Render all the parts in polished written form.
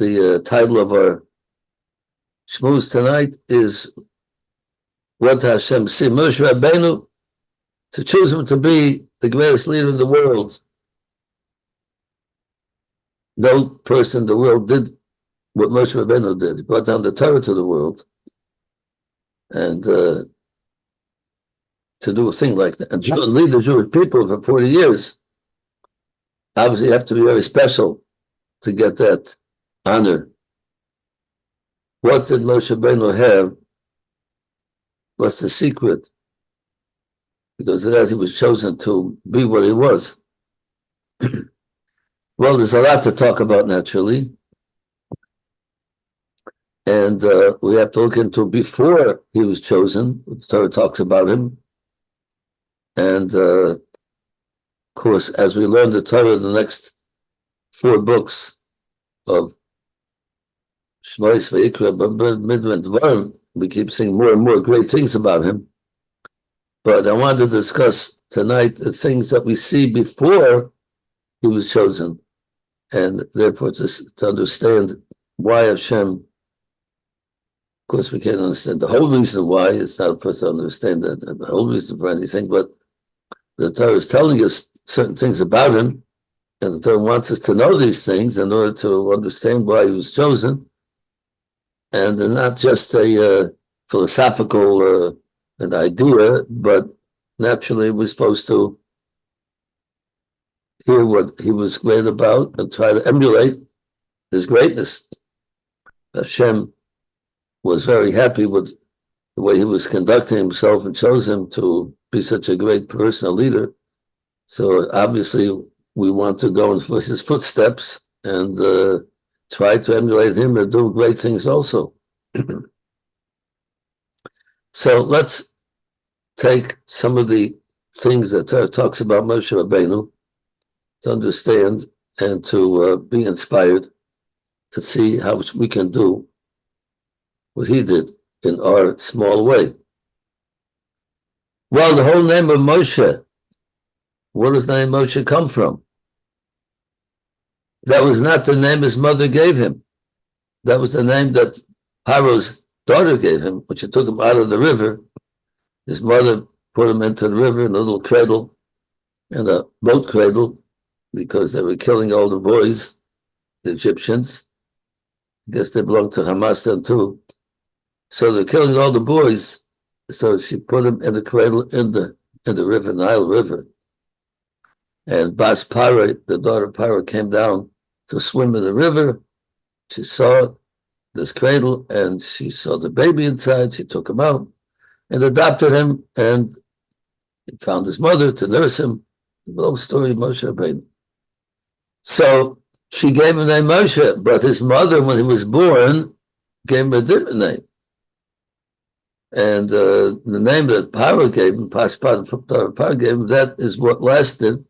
the title of our shmooze tonight is what Hashem see Moshe Rabbeinu, to choose him to be the greatest leader in the world. No person in the world did what Moshe Rabbeinu did. He brought down the Torah to the world, and to do a thing like that, and lead the Jewish people for 40 years. Obviously, you have to be very special to get that honor. What did Moshe Rabbeinu have? What's the secret? Because of that, he was chosen to be what he was. Well, there's a lot to talk about, naturally. And we have to look into before he was chosen. The Torah talks about him. And, of course, as we learn the Torah in the next 4 books of Shmois, Vayikra, Midbar, and Dvarim, we keep seeing more and more great things about him. But I wanted to discuss tonight the things that we see before he was chosen, and therefore to understand why Hashem. Of course, we can't understand the whole reason why. It's not for us to understand the whole reason for anything, but the Torah is telling us certain things about him, and the Torah wants us to know these things in order to understand why he was chosen, and not just a philosophical an idea, but naturally we're supposed to hear what he was great about and try to emulate his greatness. Hashem was very happy with the way he was conducting himself and chose him to be such a great person, a leader. So obviously we want to go in his footsteps and try to emulate him and do great things also. So let's take some of the things that Torah talks about Moshe Rabbeinu to understand and to be inspired and see how we can do what he did in our small way. Well, the whole name of Moshe, where does the name Moshe come from? That was not the name his mother gave him. That was the name that Paro's daughter gave him when she took him out of the river. His mother put him into the river in a little cradle, in a boat cradle, because they were killing all the boys, the Egyptians. I guess they belonged to Hamas then too. So they're killing all the boys. So she put him in the cradle in the river, Nile River. And Bas Para, the daughter of Para, came down to swim in the river. She saw this cradle and she saw the baby inside. She took him out and adopted him, and he found his mother to nurse him. The whole story of Moshe Rabbeinu. So she gave him the name Moshe, but his mother, when he was born, gave him a different name. And the name that Paro gave him, Paro gave him, that is what lasted.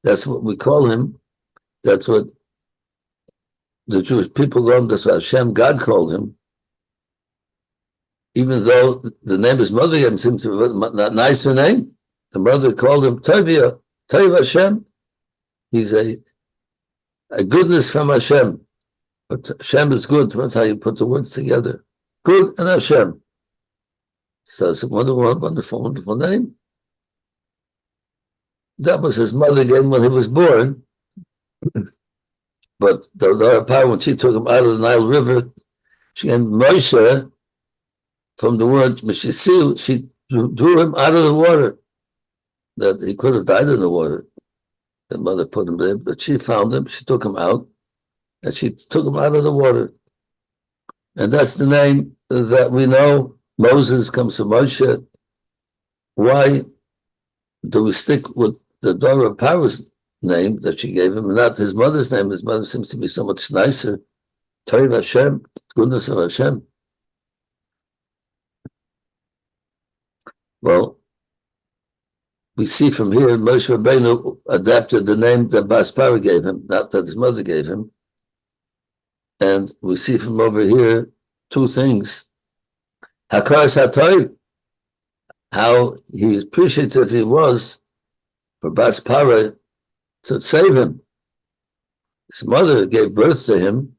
That's what we call him. That's what the Jewish people learned. That's what Hashem, God, called him. Even though the name his mother gave him seems to be a nicer name. The mother called him Tovia, Tov Hashem. He's a goodness from Hashem. But Hashem is good. That's how you put the words together. Good and Hashem. So it's a wonderful, wonderful, wonderful name. That was his mother gave him when he was born. But the power, when she took him out of the Nile River, she gave Moshe from the word Meshisiu. She drew him out of the water. That he could have died in the water. The mother put him there, but she found him. She took him out, and she took him out of the water. And that's the name that we know. Moses comes from Moshe. Why do we stick with the daughter of Paro's name that she gave him, and not his mother's name? His mother seems to be so much nicer. Tov Hashem, goodness of Hashem. Well, we see from here, Moshe Rabbeinu adapted the name that Bas Para gave him, not that his mother gave him. And we see from over here 2 things. Hakaras HaTorah, how he appreciative he was for Bas Para to save him. His mother gave birth to him,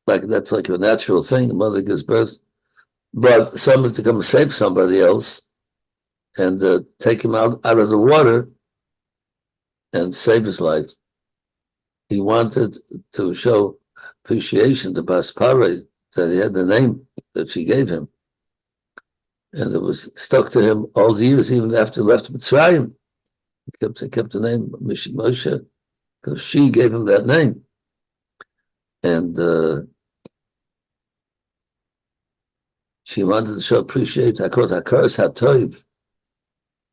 like that's like a natural thing. A mother gives birth, but somebody to come and save somebody else and take him out of the water and save his life. He wanted to show appreciation to Baspare that he had the name that she gave him. And it was stuck to him all the years, even after he left Mitzrayim. He kept the name Moshe because she gave him that name. And she wanted to show appreciation.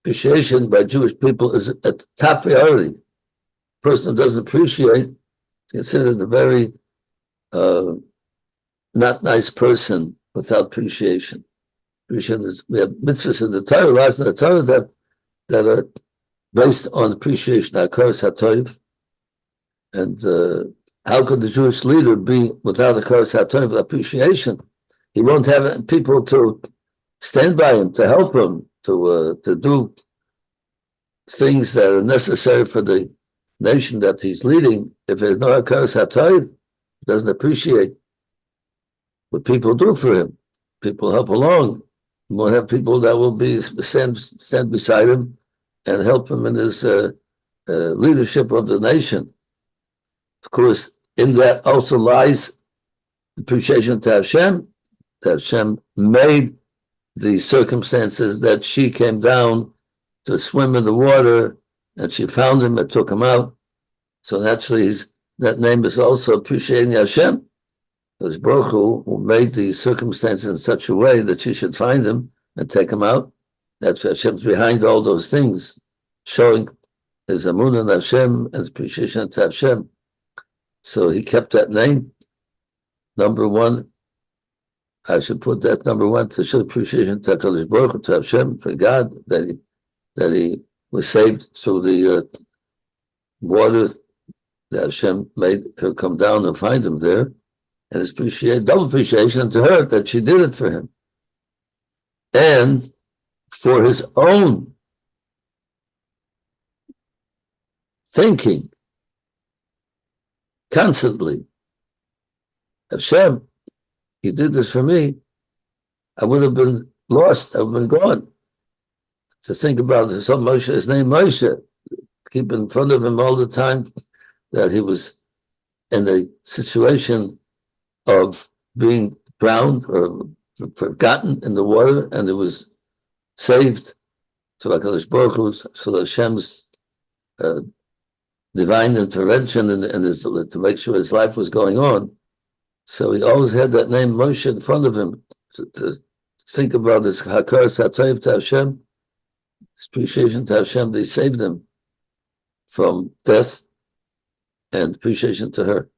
Appreciation by Jewish people is at top priority. A person who doesn't appreciate is considered a very not nice person without appreciation. Appreciation is, we have mitzvahs in the Torah, laws in the Torah that are based on appreciation. And how could the Jewish leader be without a Karas HaTov, with appreciation? He won't have people to stand by him, to help him, to do things that are necessary for the nation that he's leading. If there's no Karas HaTov, he doesn't appreciate what people do for him. People help along. We'll have people that will be stand beside him and help him in his leadership of the nation. Of course, in that also lies appreciation to Hashem. That Hashem made the circumstances that she came down to swim in the water, and she found him and took him out. So naturally, that name is also appreciating Hashem. Because Baruch Hu made the circumstances in such a way that she should find him and take him out. That's Hashem's behind all those things, showing his amunah on Hashem and his appreciation to Hashem. So he kept that name. Number one, I should put that number one to show appreciation to HaKadosh Baruch Hu, to Hashem, for God, that he was saved through the water that Hashem made her come down and find him there. And his double appreciation to her that she did it for him. And for his own thinking constantly, Hashem, he did this for me, I would have been lost, I would have been gone. To think about his son Moshe, his name Moshe, keep in front of him all the time that he was in a situation of being drowned or forgotten in the water, and it was saved to HaKadosh Baruch Hu, so Hashem's divine intervention and to make sure his life was going on. So he always had that name Moshe in front of him to think about his Hakaras HaTov to Hashem, his appreciation to Hashem that he saved him from death, and appreciation to her.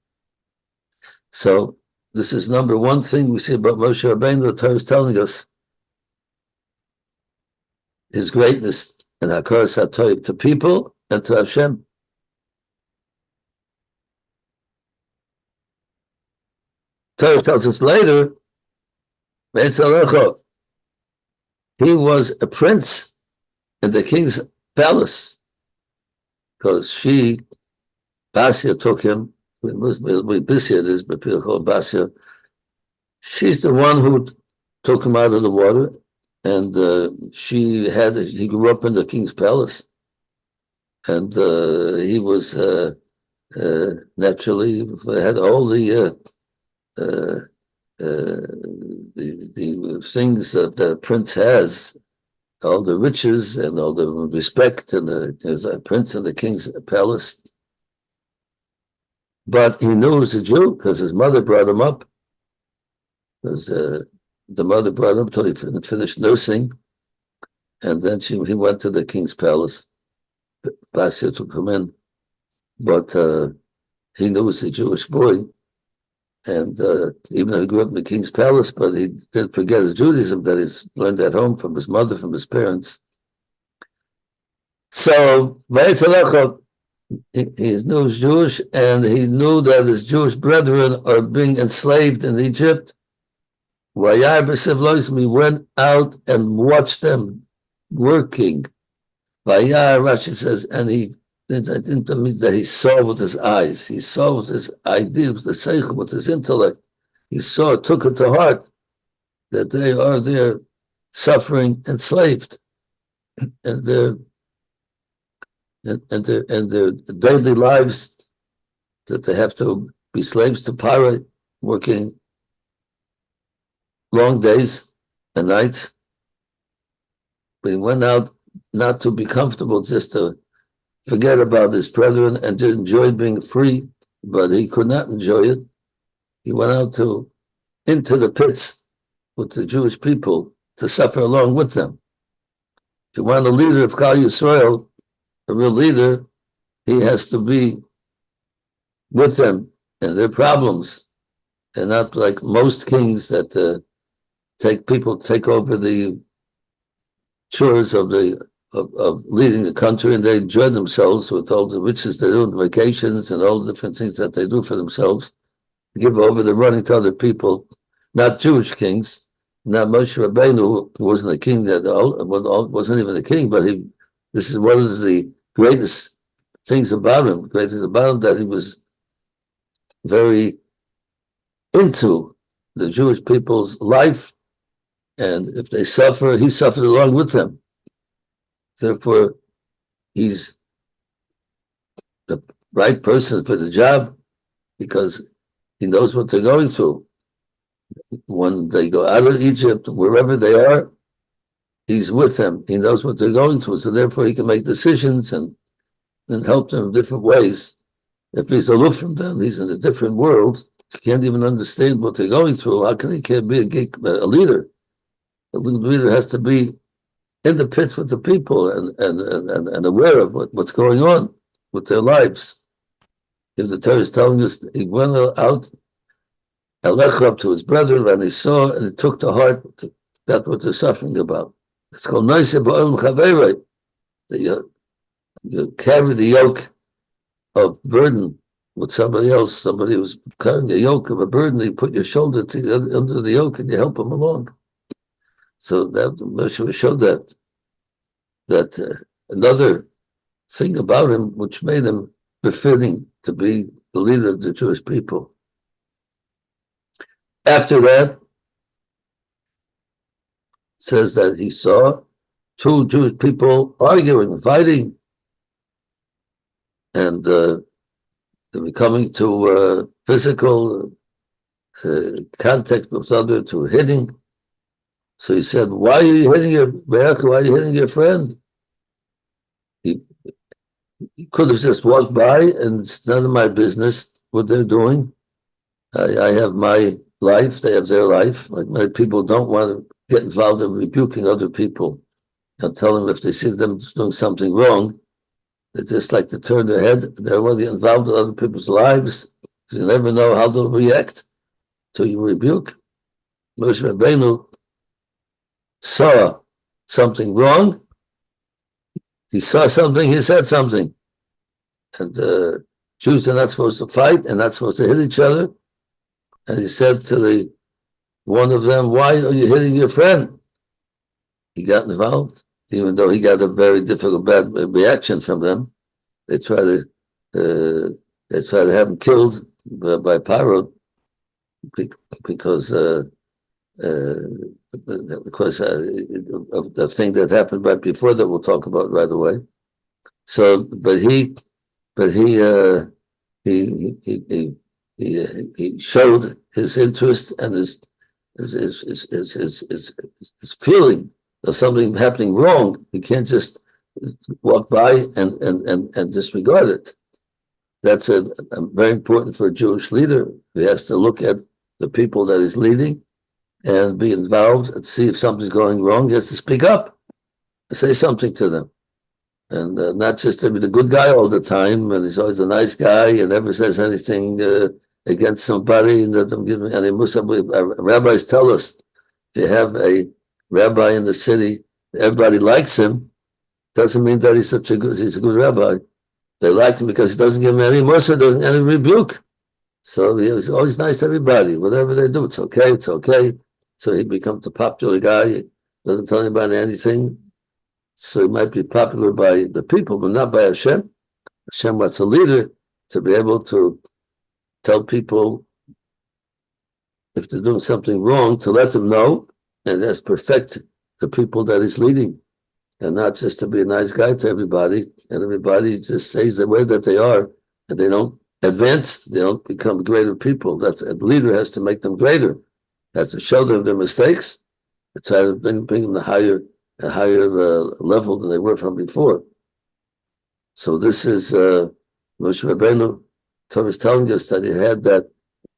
So this is number one thing we see about Moshe Rabbeinu. The Torah is telling us his greatness and Hakaras HaTov to people and to Hashem. Torah tells us later, he was a prince in the king's palace because Basia took him. Bisia it is, but people call Basia. She's the one who took him out of the water, and he grew up in the king's palace, and he was naturally had all the things that a prince has, all the riches and all the respect, and there's a prince in the king's palace. But he knew he was a Jew because his mother brought him up. Because the mother brought him until he finished nursing, and then he went to the king's palace. Basia took him in, but he knew he was a Jewish boy, and even though he grew up in the king's palace, but he didn't forget his Judaism that he's learned at home from his mother, from his parents. So, he knew he was Jewish, and he knew that his Jewish brethren are being enslaved in Egypt. He went out and watched them working. Rashi says, and I didn't mean that he saw with his eyes. He saw with his ideas, with the seichel, with his intellect. he saw, took it to heart that they are there suffering, enslaved, and their daily lives, that they have to be slaves to Paro, working long days and nights. But he went out not to be comfortable, just to forget about his brethren and to enjoy being free, but he could not enjoy it. He went out into the pits with the Jewish people to suffer along with them. If you want a leader of Klal Yisrael, a real leader, he has to be with them and their problems, and not like most kings that take over the chores of leading the country, and they enjoy themselves with all the riches they do, and vacations and all the different things that they do for themselves. Give over the running to other people, not Jewish kings. Not Moshe Rabbeinu, who wasn't a king, wasn't even a king, but this is one of the greatest things about him. That he was very into the Jewish people's life, and if they suffer, he suffered along with them. Therefore, he's the right person for the job because he knows what they're going through. When they go out of Egypt, wherever they are, he's with them. He knows what they're going through, so therefore he can make decisions and help them in different ways. If he's aloof from them, he's in a different world. He can't even understand what they're going through. How can he be a leader? A leader has to be in the pits with the people and aware of what's going on with their lives. If the Torah is telling us he went out up to his brethren, and he saw and he took to heart that's what they're suffering about. It's called Noise Ba'olam Chaverei. You carry the yoke of burden with somebody else. Somebody who's carrying a yoke of a burden, you put your shoulder under the yoke and you help him along. So that Moshe showed that another thing about him which made him befitting to be the leader of the Jewish people. After that, says that he saw two Jewish people arguing, fighting, and they're coming to physical contact with other, to hitting. So he said, "Why are you hitting Why are you hitting your friend?" He could have just walked by, and it's none of my business what they're doing. I have my life, they have their life. Like many people don't want to get involved in rebuking other people and tell them if they see them doing something wrong, they just like to turn their head. They don't want to get involved in other people's lives. You never know how they'll react till you rebuke. Moshe Rabbeinu saw something wrong. He saw something, he said something. And Jews are not supposed to fight and not supposed to hit each other. And he said to one of them, "Why are you hitting your friend?" He got involved, even though he got a very difficult, bad reaction from them. They try to have him killed by Paro because of the thing that happened right before that we'll talk about right away. So, but he showed his interest and his feeling of something happening wrong. You can't just walk by and disregard it. That's very important for a Jewish leader. He has to look at the people that he's leading and be involved and see if something's going wrong. He has to speak up, say something to them. And not just to be the good guy all the time, and he's always a nice guy and never says anything against somebody. And doesn't give any rabbis tell us, if you have a rabbi in the city, everybody likes him, doesn't mean that he's a good rabbi. They like him because he doesn't give them any mussar, doesn't any rebuke. So he's always nice to everybody. Whatever they do, it's okay, it's okay. So he becomes a popular guy. He doesn't tell anybody anything. So he might be popular by the people, but not by Hashem. Hashem wants a leader to be able to tell people if they're doing something wrong, to let them know, and that's perfect the people that he's leading, and not just to be a nice guy to everybody, and everybody just stays the way that they are, and they don't advance, they don't become greater people. That's a leader has to make them greater, has to show them their mistakes, and try to bring them to a higher level than they were from before. So this is Moshe Rabbeinu. Torah is telling us that he had that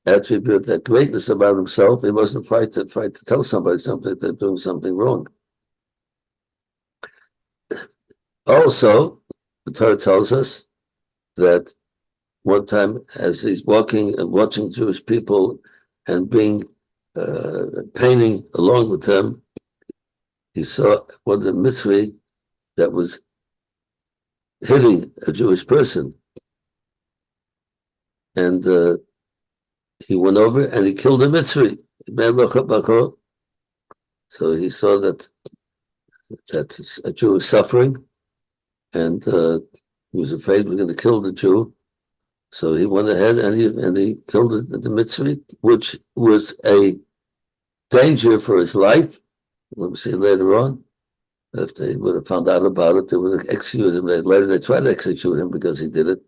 attribute, that greatness about himself. He wasn't afraid to tell somebody something, they're doing something wrong. Also, the Torah tells us that one time, as he's walking and watching Jewish people and being painting along with them, he saw one of the mitzvah that was hitting a Jewish person, and he went over and he killed a mitzvah. So he saw that a Jew was suffering, and he was afraid we're going to kill the Jew. So he went ahead and he killed the mitzvah, which was a danger for his life. Let me see later on. If they would have found out about it, they would have executed him. Later they tried to execute him because he did it.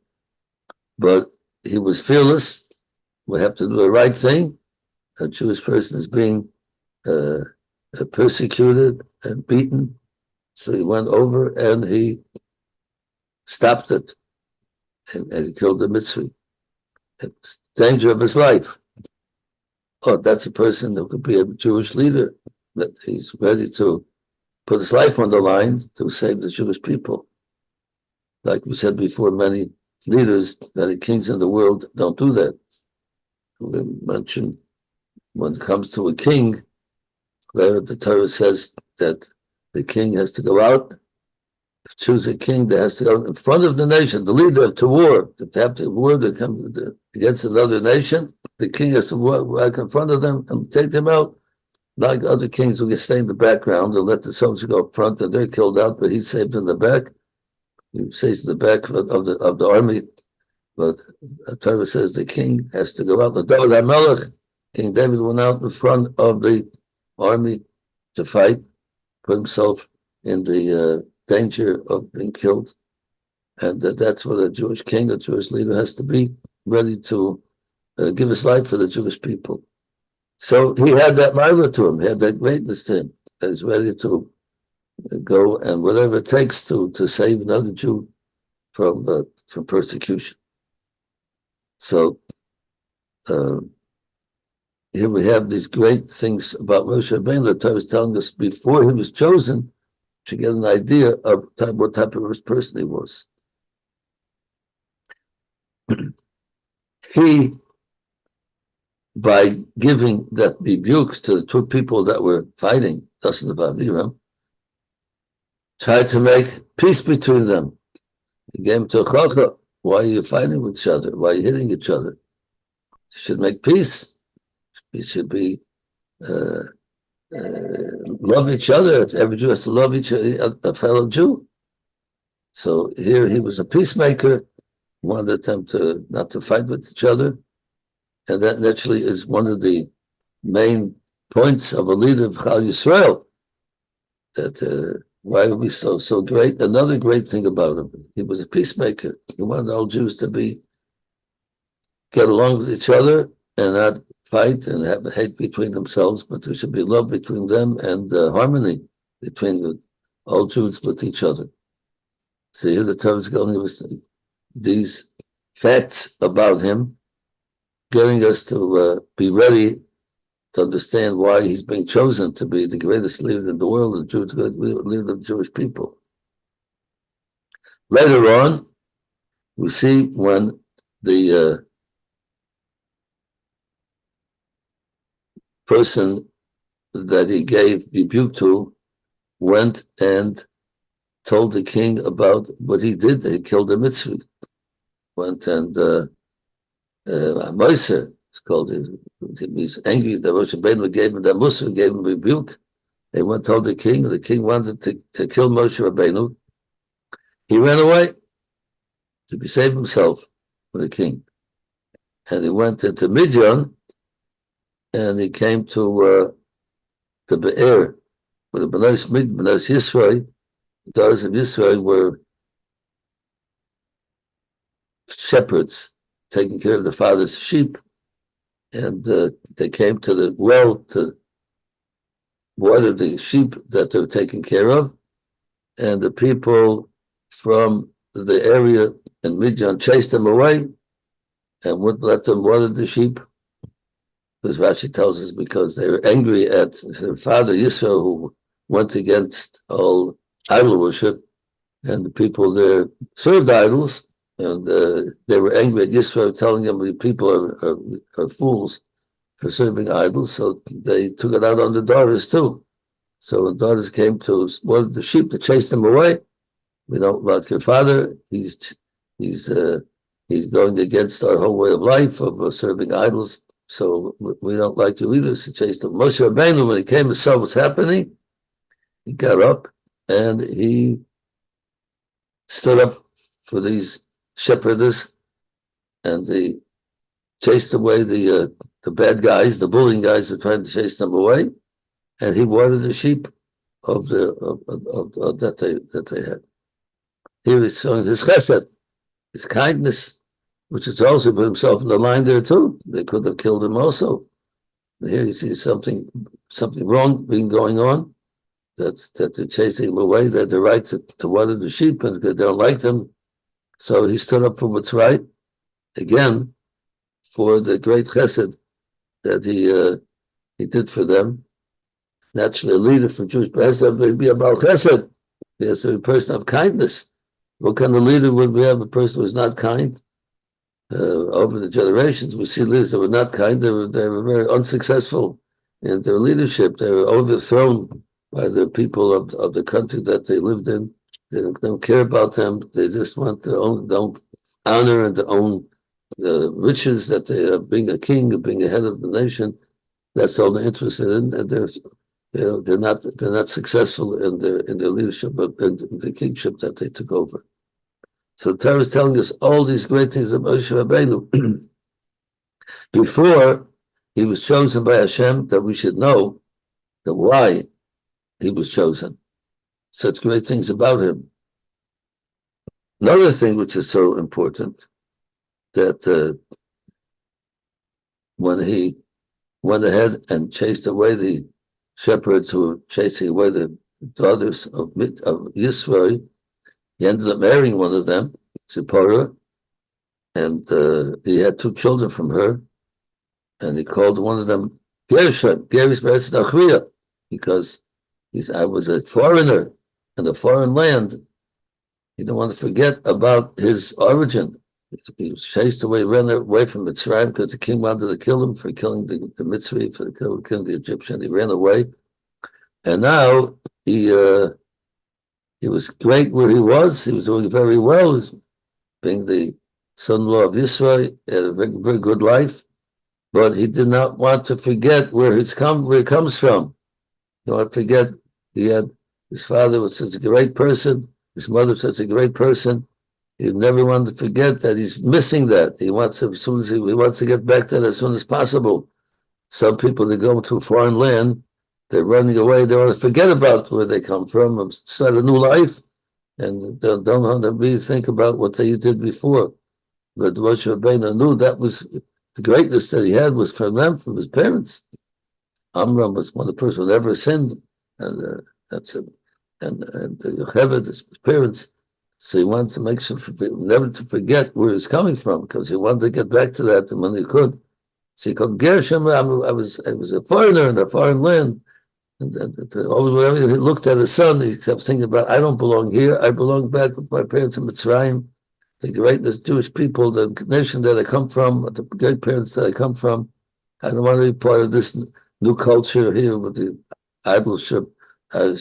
But he was fearless. We have to do the right thing. A Jewish person is being persecuted and beaten. So he went over and he stopped it. And he killed the mitzvah. It's danger of his life. Oh, that's a person that could be a Jewish leader, that he's ready to put his life on the line to save the Jewish people. Like we said before, many leaders that are kings in the world don't do that. We mentioned when it comes to a king, there the Torah says that the king has to go out. Choose a king that has to go in front of the nation, the leader to war. If they have to war to come against another nation, the king has to walk in front of them and take them out. Like other kings who stay in the background and let the soldiers go up front and they're killed out, but he's saved in the back. He stays in the back of the army. But Torah says the king has to go out. The David HaMelech, King David went out in front of the army to fight, put himself in the danger of being killed. And that's what a Jewish king, a Jewish leader has to be, ready to give his life for the Jewish people. So he had that milah to him, he had that greatness to him, that he's ready to go and whatever it takes to save another Jew from persecution. So here we have these great things about Moshe Rabbeinu. The Torah is telling us before he was chosen to get an idea of what type of person he was. He, by giving that rebuke to the two people that were fighting, tried to make peace between them. He gave them to Chacha. Why are you fighting with each other? Why are you hitting each other? You should make peace. You should be love each other. Every Jew has to love a fellow Jew. So here he was a peacemaker, wanted them to not to fight with each other. And that naturally is one of the main points of a leader of Chal Yisrael. That why are we so great? Another great thing about him, he was a peacemaker. He wanted all Jews to get along with each other and not fight and have hate between themselves, but there should be love between them and harmony between all Jews with each other. So here the Torah is going with these facts about him, getting us to be ready to understand why he's being chosen to be the greatest leader in the world, the Jewish leader of the Jewish people. Later on, we see when the person that he gave rebuke to went and told the king about what he did. He killed a mitzvah. Went and Moshe, it's called, he was angry that Moshe Rabbeinu gave him that Musa, gave him rebuke. He went and told the king wanted to kill Moshe Rabbeinu. He ran away to save himself from the king. And he went into Midian, and he came to the Be'er, where the B'nai Yisrael, the daughters of Yisrael were shepherds taking care of the father's sheep, and they came to the well to water the sheep that they were taking care of, and the people from the area in Midian chased them away and wouldn't let them water the sheep. As Rashi tells us, because they were angry at their father Yisrael, who went against all idol worship, and the people there served idols, and they were angry at Yisrael, telling them the people are fools for serving idols, so they took it out on the daughters too. So the daughters came to water the sheep to chase them away. We don't like your father. He's going against our whole way of life of serving idols. So we don't like you either. So chased him. Moshe Rabbeinu, when he came and saw what's happening, he got up and he stood up for these shepherdess, and he chased away the bad guys, the bullying guys who were trying to chase them away, and he watered the sheep of that they had. Here he's showing his chesed, his kindness, which is also put himself in the line there too. They could have killed him also. And here you see something wrong being going on, that they're chasing him away. They had the right to water the sheep, and they don't like them. So he stood up for what's right, again, for the great chesed that he did for them. Naturally, a leader for Jewish has to be about chesed. He has to be a person of kindness. What kind of leader would we have? A person who is not kind? Over the generations, we see leaders that were not kind. They were very unsuccessful in their leadership. They were overthrown by the people of the country that they lived in. They don't care about them. They just want their own honor and their own riches, that they are being a king, being a head of the nation. That's all they're interested in, and they're not successful in their leadership, but in the kingship that they took over. So Torah is telling us all these great things about Moshe Rabbeinu. Before he was chosen by Hashem, that we should know that why he was chosen. Such great things about him. Another thing which is so important, that when he went ahead and chased away the shepherds who were chasing away the daughters of Yisrael, he ended up marrying one of them, Zipporah, and he had 2 children from her, and he called one of them Gershon, Geris Beretz Nachriya, because I was a foreigner in a foreign land. He didn't want to forget about his origin. He was chased away, ran away from Mitzrayim because the king wanted to kill him for killing the Mitzri, for killing the Egyptian. He ran away, and now he was great where he was. He was doing very well. He was being the son-in-law of Yisrael. He had a very, very good life, but he did not want to forget where he comes from. He didn't want to forget his father was such a great person. His mother was such a great person. He never wanted to forget that he's missing that. He wants to get back to that as soon as possible. Some people, they go to a foreign land, they're running away. They want to forget about where they come from and start a new life, and they don't want to think about what they did before. But Moshe Rabbeinu knew that was the greatness that he had was from them, from his parents. Amram was one of the person who never sinned, and that's it. And Yocheved, his parents. So he wanted to make sure never to forget where he was coming from, because he wanted to get back to that when he could. So he called Gershom. I was a foreigner in a foreign land. And always whenever he looked at his son, he kept thinking about, I don't belong here. I belong back with my parents in Mitzrayim, the greatness Jewish people, the nation that I come from, the great parents that I come from. I don't want to be part of this new culture here with the idolship,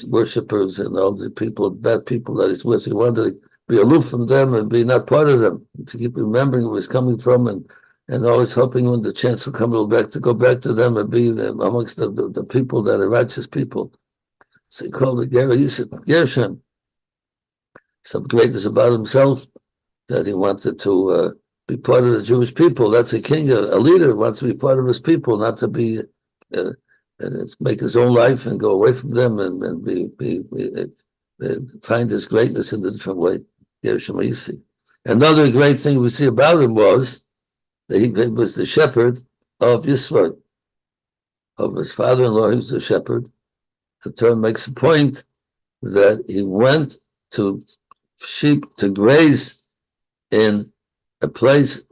worshippers and all the people, bad people that he's with. He wanted to be aloof from them and be not part of them, to keep remembering where he's coming from, and always hoping when the chance will come, to go back to them and be amongst the people that are righteous people. So he called it Gershon. Some greatness about himself, that he wanted to be part of the Jewish people. That's a king, a leader wants to be part of his people, not to be and make his own life and go away from them and find his greatness in a different way. Another great thing we see about him was that he was the shepherd of Yisrael, of his father-in-law. He was the shepherd. The Torah makes a point that he went to sheep to graze in a place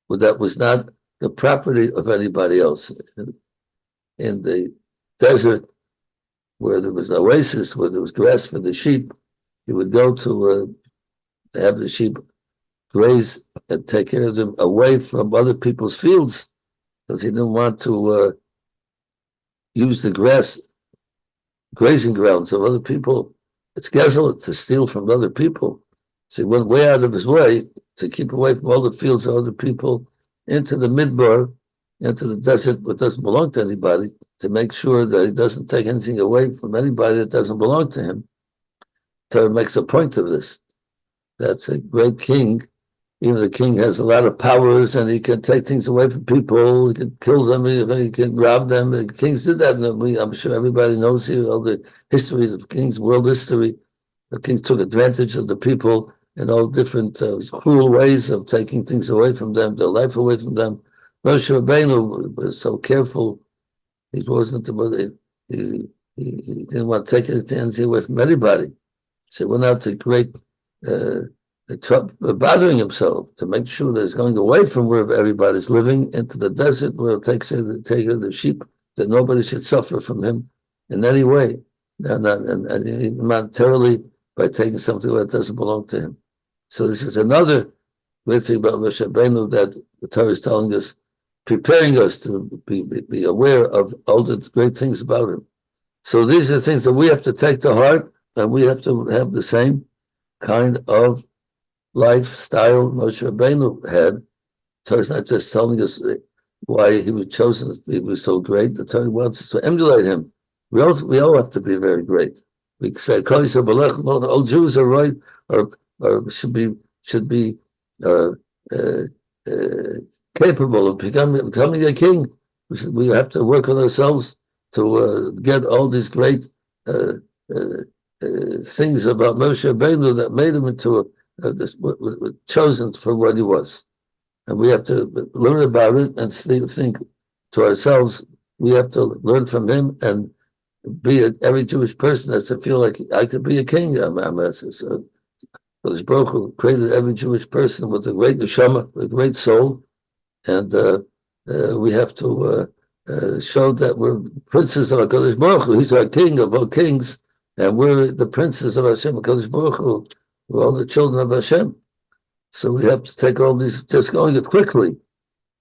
that was not the property of anybody else. In the desert, where there was no oasis, where there was grass for the sheep, he would go to have the sheep graze and take care of them away from other people's fields, because he didn't want to use the grass grazing grounds of other people. It's desolate to steal from other people. So he went way out of his way to keep away from all the fields of other people into the midbar, into the desert, which doesn't belong to anybody, to make sure that he doesn't take anything away from anybody that doesn't belong to him. Torah makes a point of this. That's a great king. Even the king has a lot of powers, and he can take things away from people. He can kill them. He can rob them. The kings did that. And I'm sure everybody knows here all the history of kings, world history. The kings took advantage of the people in all different cruel ways of taking things away from them, their life away from them. Moshe Rabbeinu was so careful. He wasn't he didn't want to take anything away from anybody. So he went out to great bothering himself to make sure that he's going away from where everybody's living into the desert, where it takes care of the sheep, that nobody should suffer from him in any way, and monetarily by taking something that doesn't belong to him. So this is another great thing about Moshe Rabbeinu that the Torah is telling us, preparing us to be aware of all the great things about him. So these are things that we have to take to heart, and we have to have the same kind of lifestyle Moshe Rabbeinu had. The Torah is not just telling us why he was chosen, he was so great. The Torah wants us to emulate him. We all have to be very great. We say, all Jews are right, or should be capable of becoming a king. We have to work on ourselves to get all these great things about Moshe Rabbeinu that made him into chosen for what he was. And we have to learn about it and think to ourselves, we have to learn from him and be every Jewish person has to feel like I could be a king. Baruch Hu created every Jewish person with a great neshama, a great soul, and we have to show that we're princes of HaKadosh Baruch Hu. He's our king of all kings, and we're the princes of Hashem, HaKadosh Baruch Hu. We're all the children of Hashem. So we have to take all these, just going it quickly,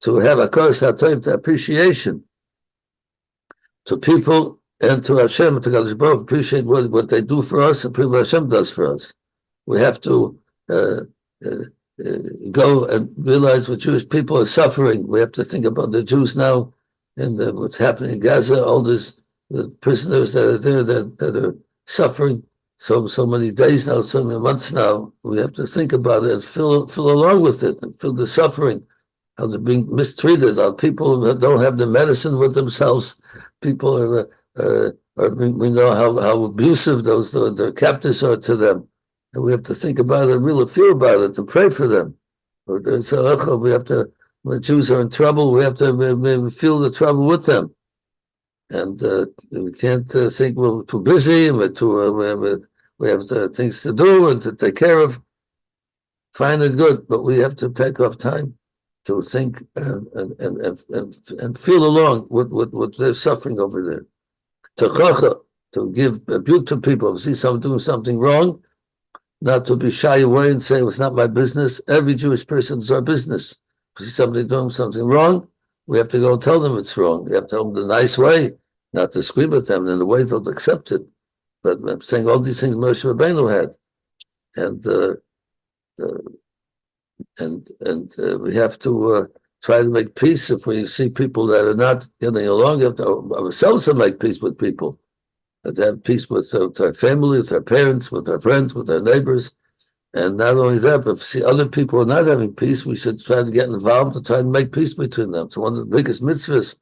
to have a kos hatov, to appreciation to people and to Hashem, to HaKadosh Baruch Hu, appreciate what they do for us and what Hashem does for us. We have to go and realize what Jewish people are suffering. We have to think about the Jews now and what's happening in Gaza, all the prisoners that are there that are suffering so many days now, so many months now. We have to think about it and feel along with it and feel the suffering, how they're being mistreated, how people don't have the medicine with themselves. People we know how abusive their captors are to them. And we have to think about it, really feel about it, to pray for them. We have to, when Jews are in trouble, we have to feel the trouble with them. And we can't think we're too busy, we have things to do and to take care of. Fine and good, but we have to take off time to think and feel along with what they're suffering over there. To give rebuke to people, if see someone doing something wrong, not to be shy away and say, it's not my business. Every Jewish person is our business. If we see somebody doing something wrong, we have to go and tell them it's wrong. We have to tell them the nice way, not to scream at them in the way they'll accept it. But I'm saying all these things Moshe Rabbeinu had. And we have to try to make peace. If we see people that are not getting along, we have to ourselves to make peace with people. To have peace with our family, with our parents, with our friends, with our neighbors. And not only that, but if we see other people are not having peace, we should try to get involved to try to make peace between them. So one of the biggest mitzvahs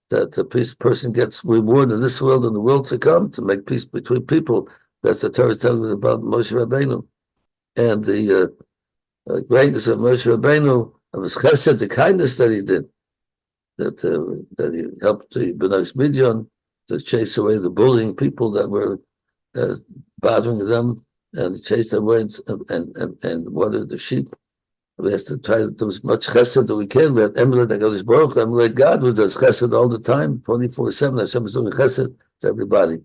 that the peace person gets reward in this world and the world to come, to make peace between people. That's the Torah telling about Moshe Rabbeinu. And the greatness of Moshe Rabbeinu, of his chesed, the kindness that he did, that he helped the B'nai Midian to chase away the bullying people that were bothering them, and chase them away and water the sheep. We have to try to do as much chesed that we can. We have to emulate HaKadosh Baruch Hu, emulate God, who does chesed all the time, 24/7. Hashem is doing chesed to everybody.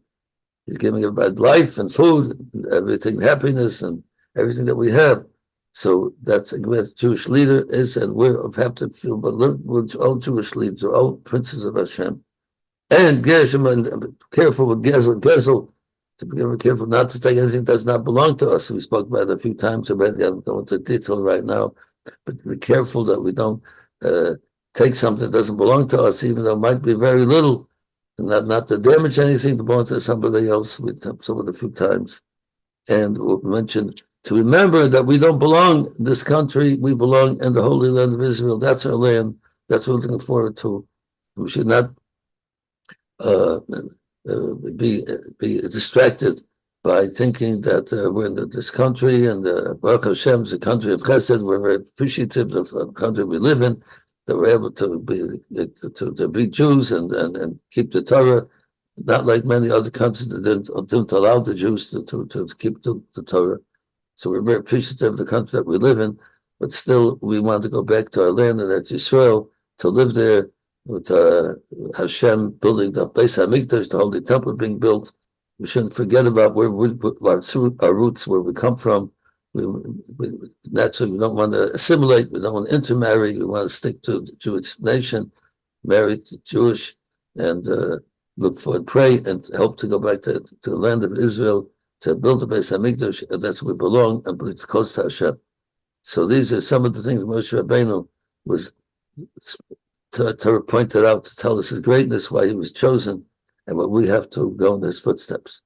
He's giving everybody life and food, and everything, happiness, and everything that we have. So that's where the Jewish leader is, and we have to feel, but we're all Jewish leaders, we're all princes of Hashem. And Gershom, and careful with Gezel, to be very careful not to take anything that does not belong to us. We spoke about it a few times already. I don't go into detail right now, but be careful that we don't take something that doesn't belong to us, even though it might be very little, and not to damage anything that belongs to somebody else. We talked about it a few times. And we mentioned to remember that we don't belong in this country, we belong in the Holy Land of Israel. That's our land. That's what we're looking forward to. We should not be distracted by thinking that we're in this country, and Baruch Hashem is a country of chesed. We're very appreciative of the country we live in, that we're able to be Jews and keep the Torah, not like many other countries that didn't allow the Jews to keep the Torah. So we're very appreciative of the country that we live in, but still we want to go back to our land, and that's Israel, to live there, with Hashem building the Beis HaMikdash, the Holy Temple being built. We shouldn't forget about where our roots, where we come from. We naturally, we don't want to assimilate, we don't want to intermarry, we want to stick to the Jewish nation, marry to Jewish, and look for and pray and help to go back to the land of Israel, to build the Beis HaMikdash, and that's where we belong, and it's close to Hashem. So these are some of the things Moshe Rabbeinu was Torah pointed out to tell us his greatness, why he was chosen, and what we have to go in his footsteps.